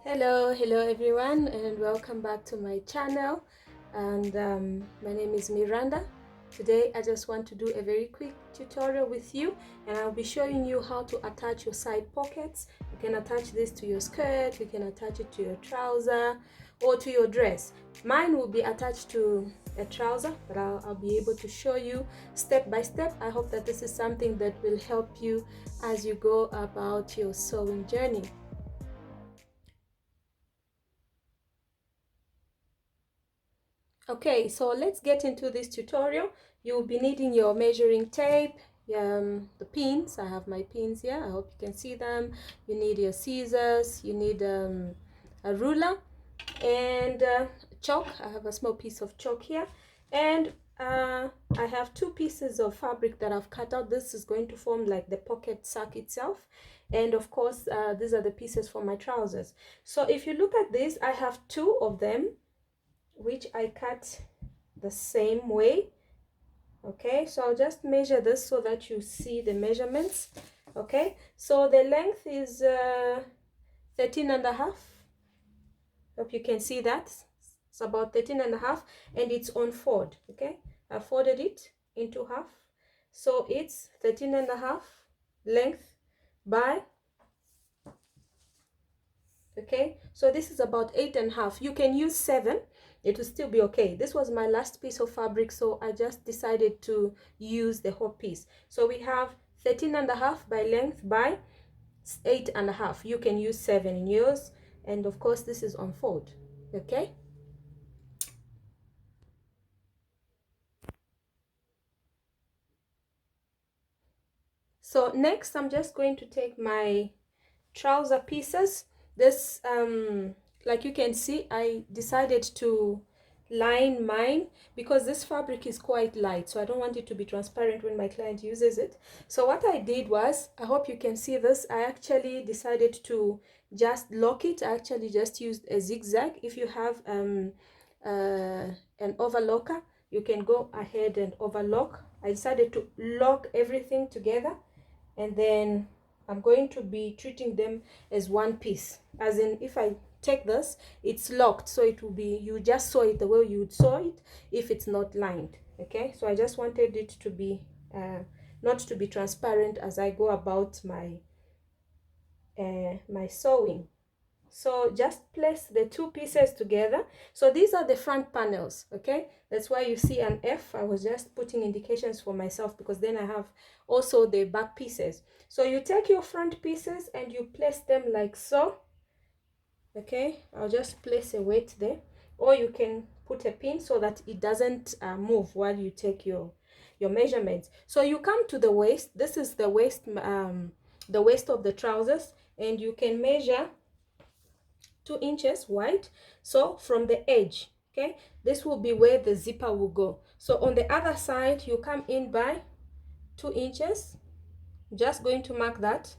Hello everyone, and welcome back to my channel. And my name is Miranda. Today I just want to do a very quick tutorial with you, and I'll be showing you how to attach your side pockets. You can attach this to your skirt, you can attach it to your trouser or to your dress. Mine will be attached to a trouser, but I'll be able to show you step by step. I hope that this is something that will help you as you go about your sewing journey. Okay, so let's get into this tutorial. You'll be needing your measuring tape, the pins. I have my pins here. I hope you can see them. You need your scissors. You need a ruler and chalk. I have a small piece of chalk here, and I have two pieces of fabric that I've cut out. This is going to form like the pocket sack itself, and of course these are the pieces for my trousers. So if you look at this, I have two of them which I cut the same way. Okay, so I'll just measure this so that you see the measurements. Okay, so the length is 13 and a half. Hope you can see that. It's about 13 and a half, and it's on fold. Okay, I folded it into half, so it's 13 and a half length by, okay, so this is about 8 and a half. You can use 7, it will still be okay. This was my last piece of fabric, so I just decided to use the whole piece. So we have 13 and a half by length by 8 and a half. You can use 7 in yours, and of course this is on fold. Okay, so next I'm just going to take my trouser pieces. This like you can see, I decided to line mine because this fabric is quite light, so I don't want it to be transparent when my client uses it. So what I did was, I hope you can see this, I actually decided to just lock it. I actually just used a zigzag. If you have an overlocker, you can go ahead and overlock. I decided to lock everything together, and then I'm going to be treating them as one piece, as in if I take this, it's locked, so it will be, you just sew it the way you would sew it if it's not lined. Okay, so I just wanted it to be not to be transparent as I go about my my sewing. So just place the two pieces together. So these are the front panels. Okay, that's why you see an F. I was just putting indications for myself because then I have also the back pieces. So you take your front pieces and you place them like so. Okay, I'll just place a weight there, or you can put a pin so that it doesn't move while you take your measurements. So you come to the waist. This is the waist of the trousers, and you can measure 2 inches wide. So from the edge, okay, this will be where the zipper will go. So on the other side, you come in by 2 inches. Just going to mark that.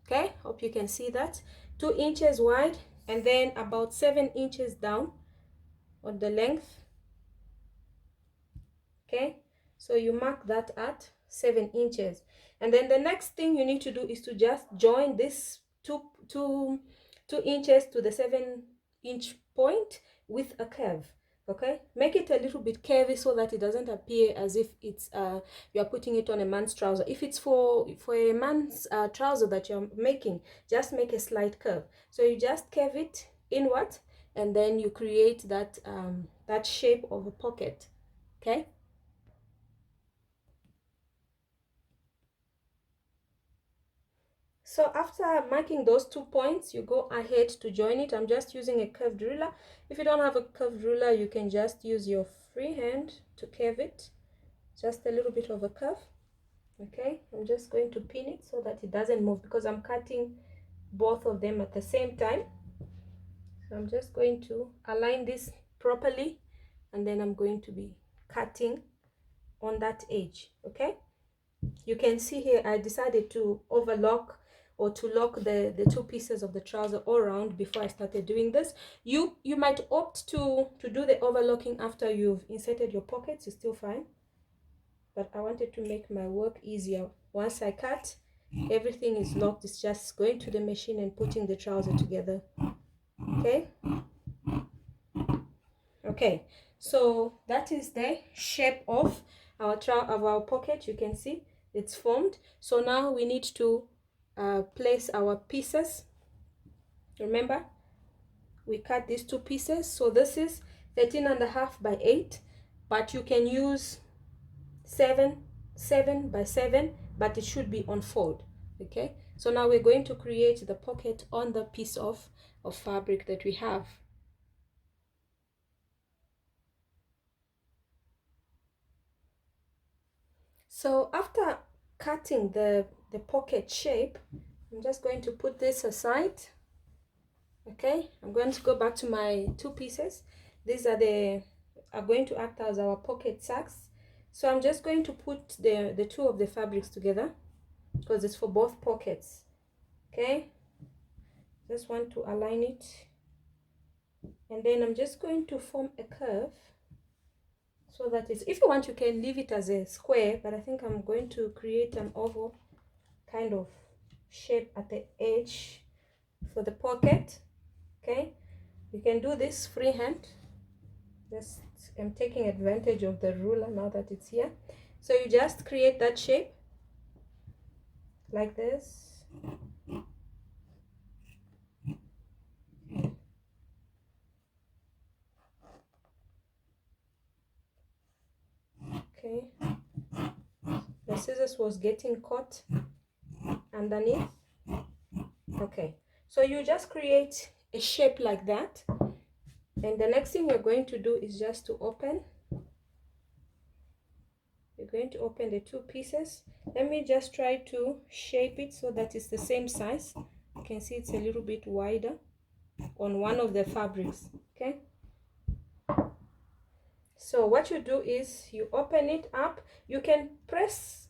Okay, hope you can see that. 2 inches wide, and then about 7 inches down on the length. Okay, so you mark that at 7 inches, and then the next thing you need to do is to just join this two inches to the 7-inch point with a curve. Okay, make it a little bit curvy so that it doesn't appear as if it's you are putting it on a man's trouser. If it's for a man's trouser that you're making, just make a slight curve. So you just curve it inward, and then you create that that shape of a pocket. Okay, so after marking those 2 points, you go ahead to join it. I'm just using a curved ruler. If you don't have a curved ruler, you can just use your free hand to curve it, just a little bit of a curve. Okay, I'm just going to pin it so that it doesn't move because I'm cutting both of them at the same time. So I'm just going to align this properly, and then I'm going to be cutting on that edge. Okay, you can see here I decided to overlock or to lock the 2 pieces of the trouser all around before I started doing this. You might opt to do the overlocking after you've inserted your pockets. It's still fine, but I wanted to make my work easier. Once I cut, everything is locked. It's just going to the machine and putting the trouser together. Okay. Okay, so that is the shape of our pocket. You can see it's formed. So now we need to place our pieces. Remember, we cut these two pieces. So this is 13.5 by 8, but you can use 7 by 7, but it should be on fold. Okay, so now we're going to create the pocket on the piece of fabric that we have. So after cutting the pocket shape, I'm just going to put this aside. Okay, I'm going to go back to my two pieces. These are going to act as our pocket sacks. So I'm just going to put the two of the fabrics together because it's for both pockets. Okay, just want to align it, and then I'm just going to form a curve so that it's, if you want you can leave it as a square, but I think I'm going to create an oval kind of shape at the edge for the pocket. Okay, you can do this freehand. Just I'm taking advantage of the ruler now that it's here. So you just create that shape like this. Okay, the scissors was getting caught underneath. Okay, so you just create a shape like that, and the next thing we're going to do is just to open. You're going to open the two pieces. Let me just try to shape it so that it's the same size. You can see it's a little bit wider on one of the fabrics. Okay, so what you do is you open it up. You can press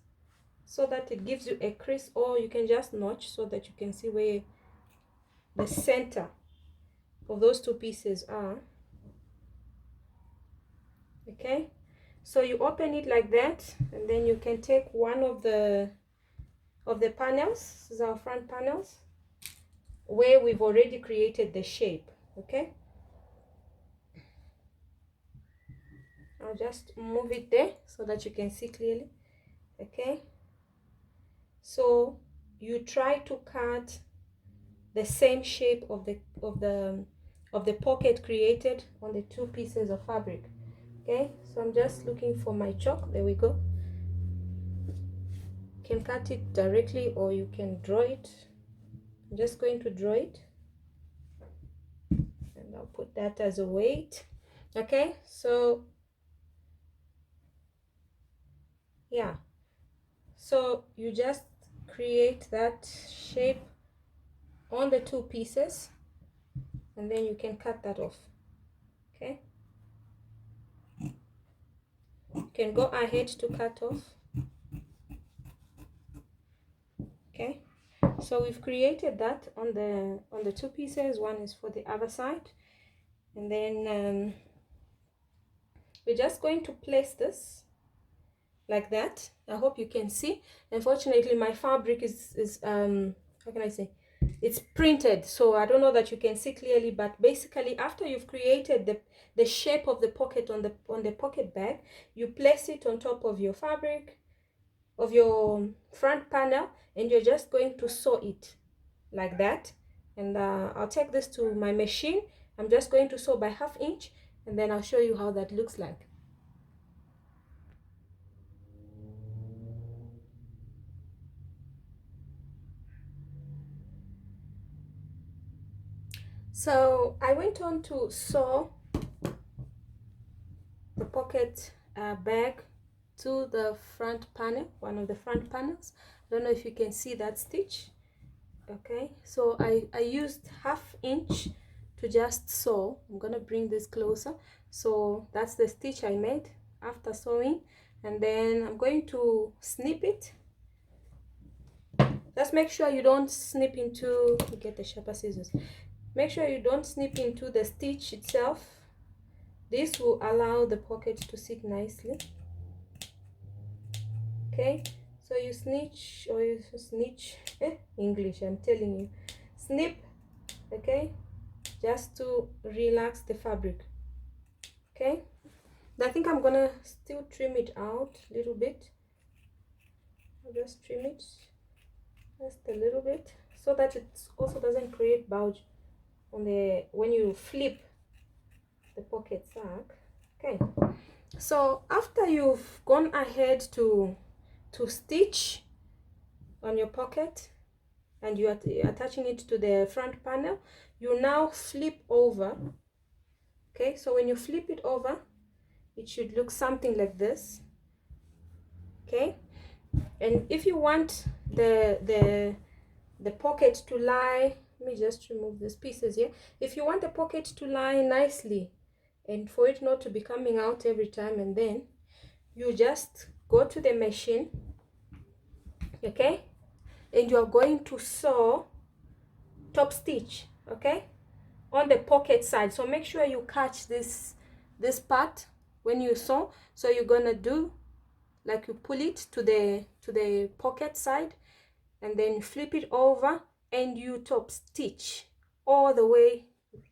so that it gives you a crease, or you can just notch so that you can see where the center of those two pieces are. Okay, so you open it like that, and then you can take one of the panels. This is our front panels where we've already created the shape. Okay, I'll just move it there so that you can see clearly. Okay, so you try to cut the same shape of the pocket created on the two pieces of fabric. Okay, so I'm just looking for my chalk. There we go. You can cut it directly or you can draw it. I'm just going to draw it, and I'll put that as a weight. Okay, so yeah, so you just create that shape on the two pieces, and then you can cut that off. Okay, you can go ahead to cut off. Okay, so we've created that on the two pieces. One is for the other side, and then we're just going to place this like that. I hope you can see. Unfortunately my fabric is how can I say, it's printed, so I don't know that you can see clearly, but basically after you've created the shape of the pocket on the pocket bag, you place it on top of your fabric of your front panel, and you're just going to sew it like that. And I'll take this to my machine. I'm just going to sew by 1/2 inch, and then I'll show you how that looks like. So I went on to sew the pocket bag to the front panel, one of the front panels. I don't know if you can see that stitch. Okay, so I used 1/2 inch to just sew. I'm gonna bring this closer. So that's the stitch I made after sewing, and then I'm going to snip it. Just make sure you don't snip into, get the sharper scissors, make sure you don't snip into the stitch itself. This will allow the pocket to sit nicely. Okay, So you snitch, or you snitch, English, I'm telling you, snip, okay, just to relax the fabric. Okay, I think I'm gonna still trim it out a little bit. I'll just trim it just a little bit so that it also doesn't create bulge on the when you flip the pocket sack. Okay, so after you've gone ahead to stitch on your pocket and you are attaching it to the front panel, you now flip over. Okay, so when you flip it over, it should look something like this. Okay, and if you want the pocket to lie, let me just remove these pieces here. If you want the pocket to lie nicely and for it not to be coming out every time, and then you just go to the machine, okay, and you are going to sew top stitch, okay, on the pocket side. So make sure you catch this part when you sew. So you're gonna do like you pull it to the pocket side, and then flip it over and you top stitch all the way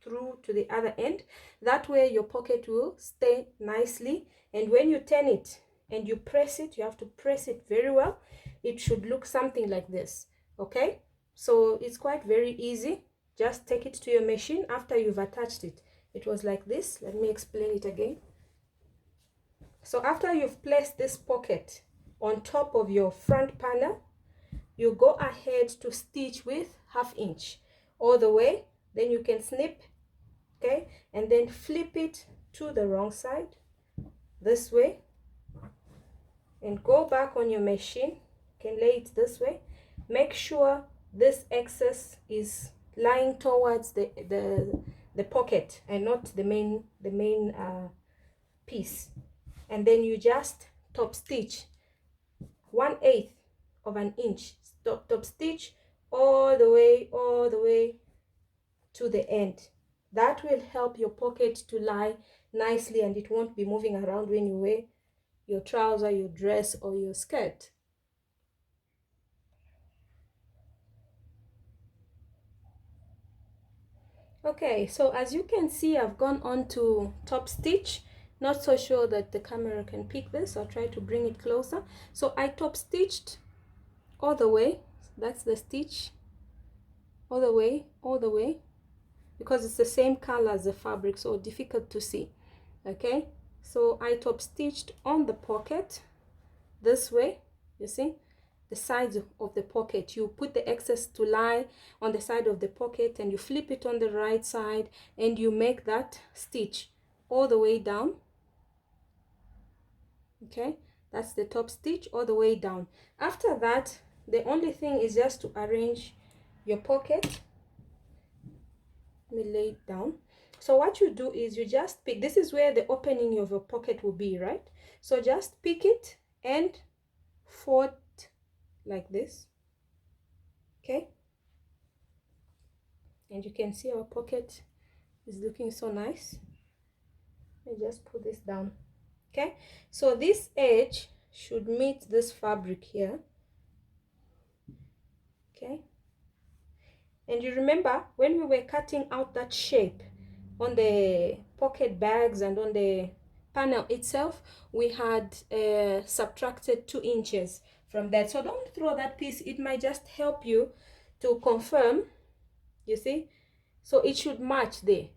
through to the other end. That way your pocket will stay nicely, and when you turn it and you press it, you have to press it very well. It should look something like this. Okay, so it's quite very easy. Just take it to your machine after you've attached it. It was like this. Let me explain it again. So after you've placed this pocket on top of your front panel, you go ahead to stitch with 1/2 inch all the way. Then you can snip, okay, and then flip it to the wrong side this way and go back on your machine. You can lay it this way. Make sure this excess is lying towards the pocket and not the main piece, and then you just top stitch 1/8 of an inch, top stitch all the way to the end. That will help your pocket to lie nicely, and it won't be moving around when you wear your trouser, your dress, or your skirt. Okay, so as you can see, I've gone on to top stitch. Not so sure that the camera can pick this. I'll try to bring it closer. So I top stitched all the way. That's the stitch all the way, because it's the same color as the fabric, so difficult to see. Okay, so I top stitched on the pocket this way. You see the sides of the pocket, you put the excess to lie on the side of the pocket, and you flip it on the right side, and you make that stitch all the way down. Okay, that's the top stitch all the way down. After that, the only thing is just to arrange your pocket. Let me lay it down. So what you do is you just pick, this is where the opening of your pocket will be, right? So just pick it and fold like this. Okay, and you can see our pocket is looking so nice. Let me just put this down. Okay, so this edge should meet this fabric here. Okay, and you remember when we were cutting out that shape on the pocket bags and on the panel itself, we had subtracted 2 inches from that. So don't throw that piece. It might just help you to confirm, you see. So it should match there.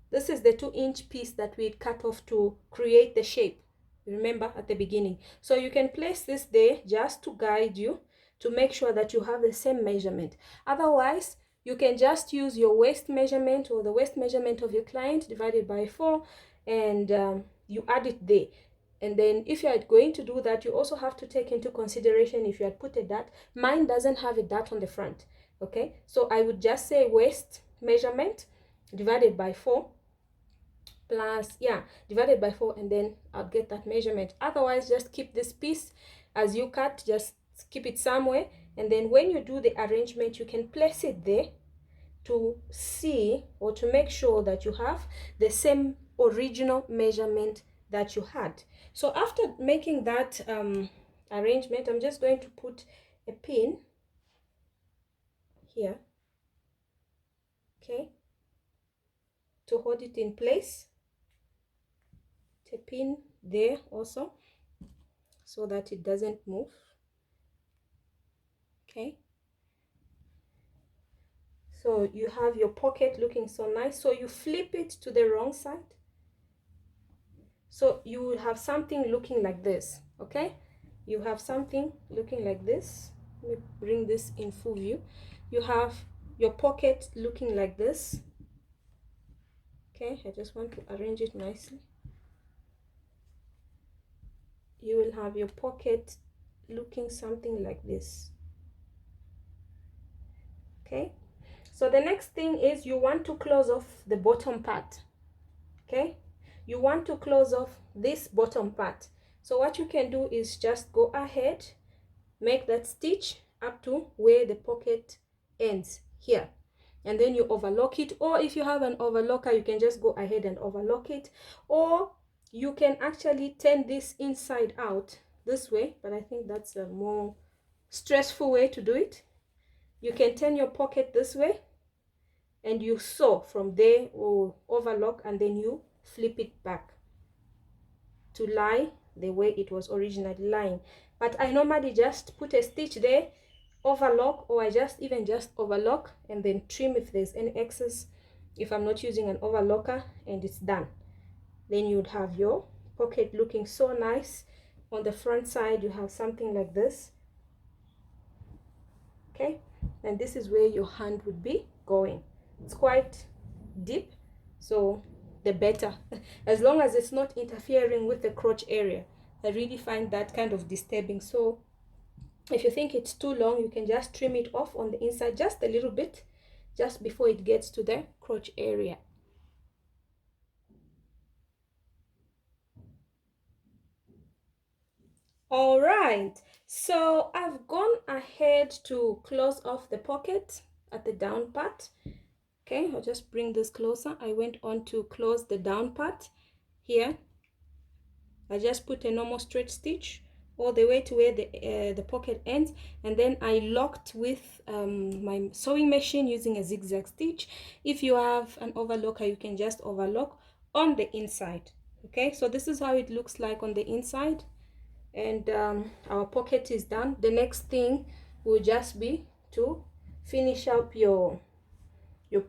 This is the 2-inch piece that we cut off to create the shape, remember, at the beginning. So you can place this there just to guide you, to make sure that you have the same measurement. Otherwise, you can just use your waist measurement or the waist measurement of your client divided by 4, and you add it there. And then if you are going to do that, you also have to take into consideration if you had put a dart. Mine doesn't have a dart on the front. Okay, so I would just say waist measurement divided by 4 plus, yeah, divided by 4, and then I'll get that measurement. Otherwise, just keep this piece as you cut, just keep it somewhere, and then when you do the arrangement, you can place it there to see or to make sure that you have the same original measurement that you had. So after making that arrangement, I'm just going to put a pin here, okay, to hold it in place. A pin there also so that it doesn't move, okay. So you have your pocket looking so nice. So you flip it to the wrong side, so you will have something looking like this, okay. You have something looking like this. Let me bring this in full view. You have your pocket looking like this, okay. I just want to arrange it nicely. You will have your pocket looking something like this, okay. So the next thing is you want to close off the bottom part, okay. You want to close off this bottom part. So what you can do is just go ahead, make that stitch up to where the pocket ends here, and then you overlock it. Or if you have an overlocker, you can just go ahead and overlock it, or you can actually turn this inside out this way, but I think that's a more stressful way to do it. You can turn your pocket this way and you sew from there, or overlock, and then you flip it back to lie the way it was originally lying. But I normally just put a stitch there, overlock, or I just overlock and then trim if there's any excess, if I'm not using an overlocker, and it's done. Then you'd have your pocket looking so nice. On the front side you have something like this, okay, and this is where your hand would be going. It's quite deep, so the better as long as it's not interfering with the crotch area. I really find that kind of disturbing, so if you think it's too long, you can just trim it off on the inside just a little bit, just before it gets to the crotch area. All right, so I've gone ahead to close off the pocket at the down part. Okay, I'll just bring this closer. I went on to close the down part here. I just put a normal straight stitch all the way to where the pocket ends, and then I locked with my sewing machine using a zigzag stitch. If you have an overlocker, you can just overlock on the inside, okay. So this is how it looks like on the inside, and our pocket is done. The next thing will just be to finish up your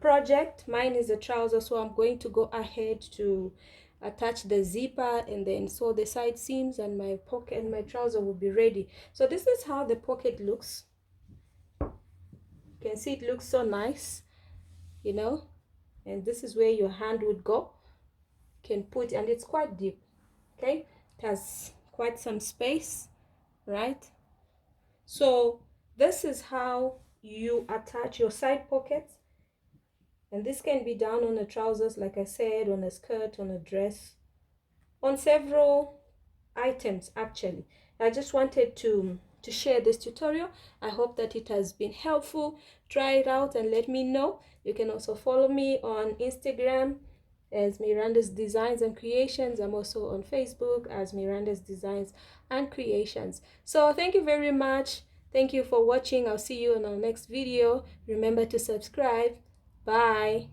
project. Mine is a trouser, so I'm going to go ahead to attach the zipper and then sew the side seams, and my pocket and my trouser will be ready. So this is how the pocket looks. You can see it looks so nice, you know, and this is where your hand would go. You can put, and it's quite deep, okay. It has quite some space, right? So this is how you attach your side pockets. And this can be done on the trousers, like I said, on a skirt, on a dress, on several items actually. I just wanted to share this tutorial. I hope that it has been helpful. Try it out and let me know. You can also follow me on Instagram as Miranda's Designs and Creations. I'm also on Facebook as Miranda's Designs and Creations. So thank you very much. Thank you for watching. I'll see you in our next video. Remember to subscribe. Bye.